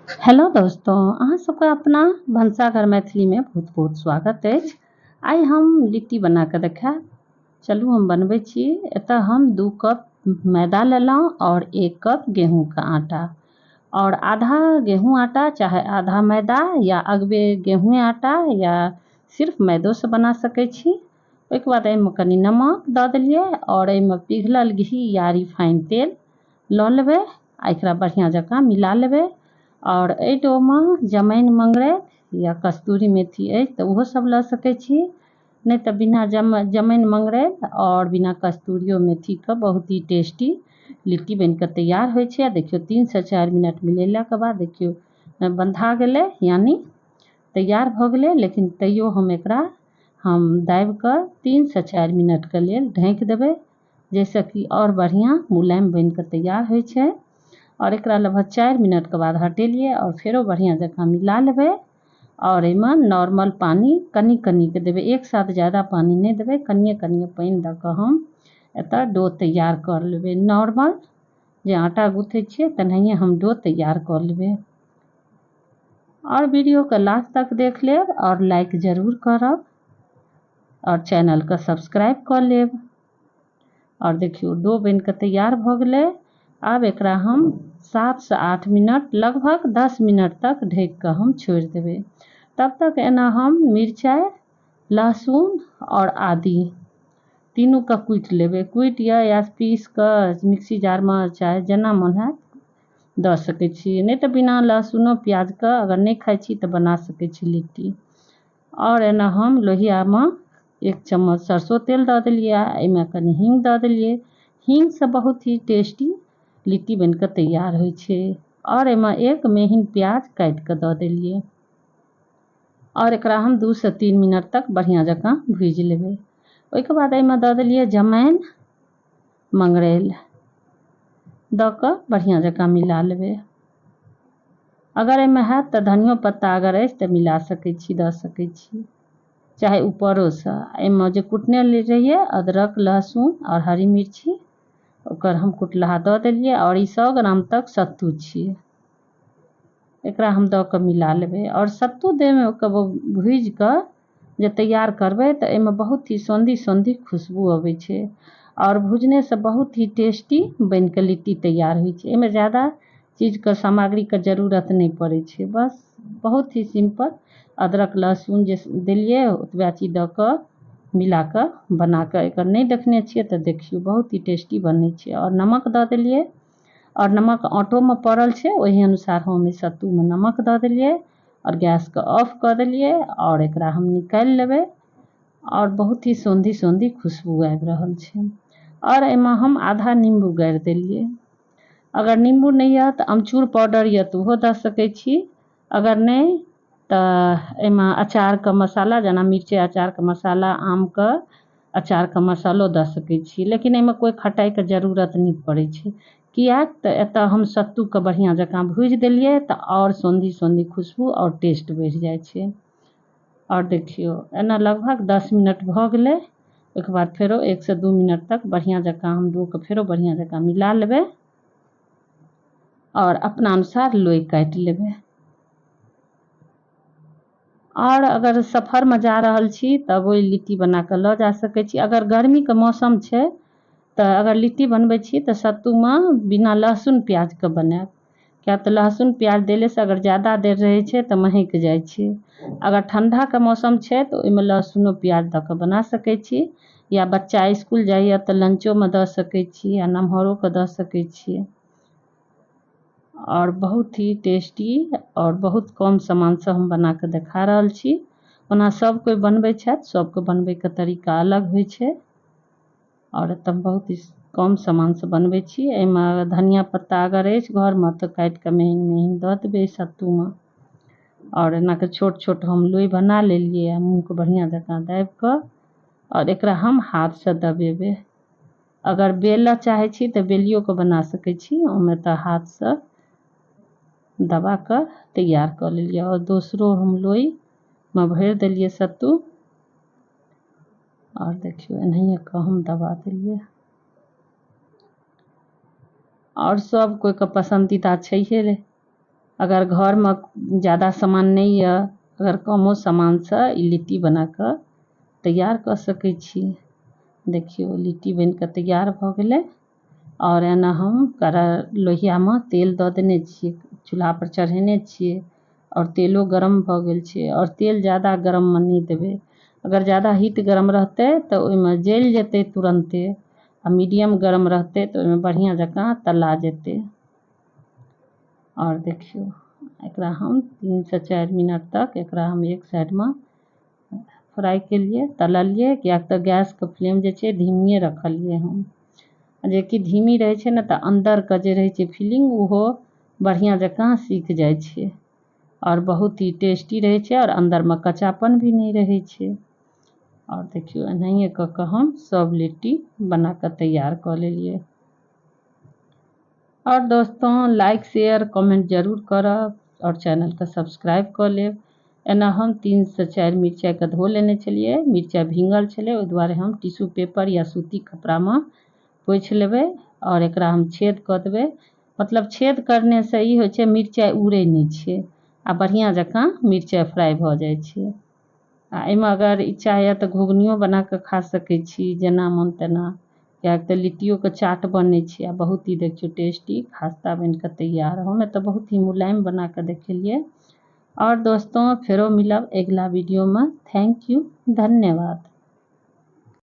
Hello दोस्तों, अहाँ सबके अपना भनसाघर मैथिली में बहुत बहुत स्वागत अछि। आइ हम लिट्टी बना कऽ देखाएब। चलू हम बनबै छी। एतऽ हम 2 कप मैदा लेलहुँ और 1 कप गेहूँके आटा और आधा गेहूँ आटा चाहे आधा मैदा या अगबे गेहूँ आटा या सिर्फ मैदोसँ बना सकै छी। ओहिके बाद एहिमे कनि नमक दऽ देलियै और एहिमे पिघलल घी या रिफाइन तेल लऽ लेबै आ एकरा बढ़िआँ जकाँ मिला लेबै। और एहि डोमे जमाइन मंगरैल या कस्तूरी मेथी अछि तऽ ओहो सब लऽ सकै छी, नहि तऽ बिना जमाइन मंगरैल और बिना कस्तूरियो मेथीके बहुत ही टेस्टी लिट्टी बनिकऽ तैयार होइ छै। आ देखियौ 3 से 4 मिनट मिलेलाके बाद देखियौ बन्धा गेलै, यानी तैयार भऽ गेलै। लेकिन तैयो हम एकरा दाबि कऽ 3 से 4 मिनटके लेल ढकि देबै, जाहिसँ कि और बढ़िआँ मुलायम बनिकऽ तैयार होइ छै। और एकरा लगभग 4 मिनटके बाद हटेलियै और फेरो बढ़िआँ जकाँ मिला लेबै। और एहिमे नॉर्मल पानी कनि कनिके देबै, एक साथ ज़्यादा पानी नहि देबै, कनिए कनिए पानि दऽ कऽ हम एतऽ डो तैयार कर लेबै। नॉर्मल जे आटा गूँथै छियै तेनाहिए हम डो तैयार कऽ लेबै। और वीडियोके लास्ट तक देख लेब और लाइक ज़रूर करब और चैनलके सब्सक्राइब कऽ लेब। और देखियौ डो बनिकऽ तैयार भऽ गेलै। आब एकरा हम 7 से 8 मिनट लगभग 10 मिनट तक ढकि कऽ हम छोड़ि देबै। तब तक एना हम मिरचाइ, लहसुन और आदी तीनूके कूटि लेबै। कूटि या पीस कऽ मिक्सी जारमे चाहे जेना मोन हैत दऽ सकै छी, नहि तऽ बिना लहसुनो प्याजके अगर नहि खाइ छी तऽ बना सकै छी लिट्टी। और एना हम लोहियामे 1 चम्मच सरसो तेल दऽ देलियै, एहिमे कनि हींग दऽ देलियै। हींगसँ बहुत ही टेस्टी लिट्टी बनिकऽ तैयार होइ छै। और एहिमे 1 मेहिन प्याज काटि कऽ दऽ देलियै और एकरा हम 2 से 3 मिनट तक बढ़िआँ जकाँ भूजि लेबै। ओहिके बाद एहिमे दऽ देलियै जमाइन मंगरैल दऽ कऽ बढ़िआँ जकाँ मिला लेबै। अगर एहिमे हैत तऽ धनियो पत्ता अगर अछि तऽ मिला सकै छी, दऽ सकै छी, चाहे ऊपरोसँ। एहिमे जे कुटने रहियै अदरक, लहसुन और हरी मिर्ची ओकर हम कुटलाहा दऽ देलियै। और ई 100 ग्राम तक सत्तू छियै, एकरा हम दऽ कऽ मिला लेबै। और सत्तू देमे भूजि कऽ जे तैयार करबै तऽ एहिमे बहुत ही सौंधी सौंधी खुशबू अबै छै और भुजनेसँ बहुत ही टेस्टी बनिकऽ लिट्टी तैयार होइ छै। एहिमे ज़्यादा चीजके सामग्रीके ज़रूरत नहि पड़ै छै, बस बहुत ही सिंपल अदरक लहसुन जे देलियै ओतबे चीज दऽ कऽ मिला कऽ बना कऽ एकर नहि देखने छियै तऽ देखियौ बहुत ही टेस्टी बनै छै। और नमक दऽ देलियै और नमक आँटोमे पड़ल छै, ओहि अनुसार हम ई सत्तूमे नमक दऽ देलियै और गैसके ऑफ कऽ देलियै। और एकरा हम निकालि लेबै और बहुत ही सौंधी सौंधी खुशबू आबि रहल छै। और एहिमे हम आधा नींबू गारि देलियै। अगर नींबू नहि यऽ तऽ अमचूर पाउडर यऽ तऽ ओहो दऽ सकै छी। अगर नहि तऽ एहिमे अचारके मसाला जेना मिरचाइ अचारके मसाला, आमके अचारके मसालो दऽ सकै छी, लेकिन एहिमे कोइ खटाइके ज़रूरत नहि पड़ै छै। किएक तऽ एतऽ हम सत्तूके बढ़िआँ जकाँ भूजि देलियै तऽ और सौंधी सौंधी खुशबू और टेस्ट बढ़ि जाइ छै। और देखियौ एना लगभग 10 मिनट भऽ गेलै। ओहिके बाद फेरो 1 से 2 मिनट तक बढ़िआँ जकाँ हम डोके फेरो बढ़िआँ जकाँ मिला लेबै और अपना अनुसार लोई काटि लेबै। और अगर सफ़रमे जा रहल छी तब ओहि लिट्टी बना कऽ लऽ जा सकै छी। अगर गर्मीके मौसम छै तऽ अगर लिट्टी बनबै छी तऽ सत्तूमे बिना लहसुन प्याजके बनाएब, किएक तऽ लहसुन प्याज देलेसँ अगर ज़्यादा देर रहै छै तऽ महकि जाइ छै। अगर ठण्डाके मौसम छै तऽ ओहिमे लहसुनो प्याज दऽ कऽ बना सकै छी, या बच्चा इसकुल जाइए तऽ लंचोमे दऽ सकै छी या नमहरोके दऽ सकै छियै। और बहुत ही टेस्टी और बहुत कम सामानसँ हम बना कऽ देखा रहल छी। ओना सब कोइ बनबै छथि, सबके बनबैके तरीका अलग होइ छै। और एतऽ बहुत ही कम सामानसँ बनबै छी। एहिमे धनिया पत्ता अगर अछि घरमे तऽ काटि कऽ महीन महीन दऽ देबै सत्तूमे। और एना कऽ छोट छोट हम लोई बना लेलियै, मुँहके बढ़िआँ जकाँ दाबि कऽ और एकरा हम हाथसँ दबेबै। अगर बेलऽ चाहै छी तऽ बेलियो कऽ बना सकै छी, हम एतऽ हाथसँ दबा कऽ तैयार कऽ लेलियै। और दोसरो हम लोईमे भरि देलियै सत्तू और देखियौ एनाहिए कऽ हम दबा देलियै। और सब कोइके पसंदीदा छैहे रे, अगर घर में ज़्यादा सामान नहीं है, अगर कमो सामान से लिट्टी बना कर तैयार कर सकै छी। देखियो लिट्टी बन के तैयार भ गेलै। और एना हम लोहिया में तेल दऽ देने छियै, चूल्हा पर चढ़ेने छियै और तेलो गरम भ गेल छै। और तेल ज़्यादा गरम में नहीं देबै, अगर ज़्यादा हीट गरम रहतै तऽ ओहिमे जल जेतै तुरंते, आ मीडियम गरम रहतै तऽ ओहिमे बढ़िया जकाँ तला जेतै। और देखियो एकरा हम 3 से 4 मिनट तक एकरा हम एक साइड में फ्राई केलिए, तललिए। किएक तऽ गैस के फ्लेम जे छै धीमिए रखलिए हम, जेकि धीमी रहै छै ने तऽ अंदर के जे रहै छै फीलिंग ओहो बढ़िया जकाँ सीख जाइ छै और बहुत ही टेस्टी रहै छै और अंदर में कच्चापन भी नहीं रहै छै। और देखियो एनाहिए कऽ कऽ हम सब लिट्टी बना कऽ तैयार कऽ लेलिए। और दोस्तों लाइक शेयर कमेंट जरूर करब और चैनल के सब्सक्राइब कऽ लेब। एना हम 3 से 4 मिरचाई के धो लेने छलिए, मिरचाई भींगल छलै, ओहि दुआरे हम टिश्यू पेपर या सूती कपड़ा में पोछि लेबै और एकरा हम छेद कऽ देबै। मतलब छेद करने से ई होइ छै मिरचाई उड़ै नहीं छै आ बढ़िया जकाँ मिरचाई फ्राई भऽ जाइ छै। आ एहिमे अगर इच्छा होइए तऽ घुघनियो बना कऽ खा सकै छी, जेना मोन तेना। किएक तऽ लिट्टियो के चाट बनै छै आ बहुत ही देखियो टेस्टी खास्ता बन कऽ तैयार। हमे तऽ बहुत ही मुलायम बना कऽ देखेलिए। और दोस्तों फेरो मिलब अगला वीडियो में। थैंक यू, धन्यवाद।